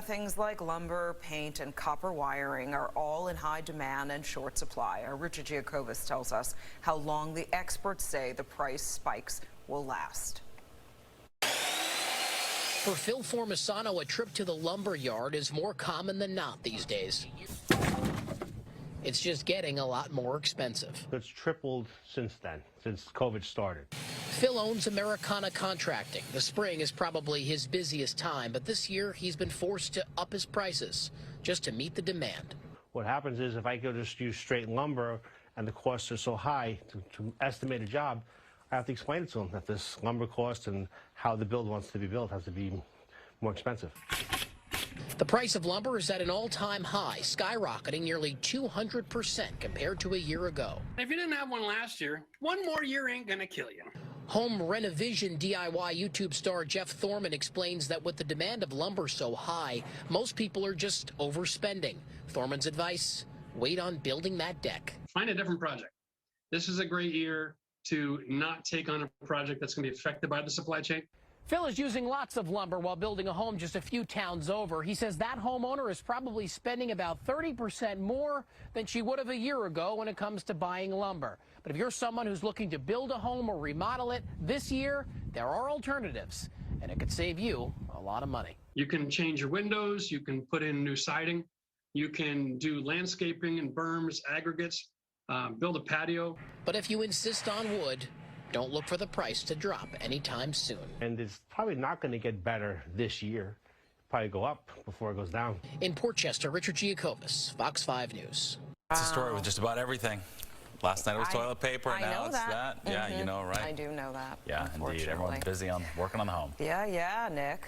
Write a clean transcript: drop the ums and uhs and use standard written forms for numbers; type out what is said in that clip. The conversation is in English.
Things like lumber, paint, and copper wiring are all in high demand and short supply. Our Richard Giacobis tells us how long the experts say the price spikes will last. For Phil Formisano, a trip to the lumber yard is more common than not these days. It's just getting a lot more expensive. It's tripled since then, since COVID started. Phil owns Americana Contracting. The spring is probably his busiest time, but this year he's been forced to up his prices just to meet the demand. What happens is if I go just use straight lumber and the costs are so high to estimate a job, I have to explain it to them that this lumber cost and how the build wants to be built has to be more expensive. The price of lumber is at an all-time high, skyrocketing nearly 200% compared to a year ago. If you didn't have one last year, one more year ain't gonna kill you. Home RenoVision DIY YouTube star Jeff Thorman explains that with the demand of lumber so high, most people are just overspending. Thorman's advice, wait on building that deck. Find a different project. This is a great year to not take on a project that's going to be affected by the supply chain. Phil is using lots of lumber while building a home just a few towns over. He says that homeowner is probably spending about 30% more than she would have a year ago when it comes to buying lumber. But if you're someone who's looking to build a home or remodel it this year, there are alternatives, and it could save you a lot of money. You can change your windows, you can put in new siding, you can do landscaping and berms, aggregates, build a patio. But if you insist on wood, don't look for the price to drop anytime soon. And it's probably not going to get better this year. Probably go up before it goes down. In Port Chester, Richard Giacobis, Fox 5 News. It's a story with just about everything. Last night it was toilet paper, and now it's that. Yeah, you know, right? I do know that. Yeah, indeed. Everyone's busy on working on the home. Yeah, Nick.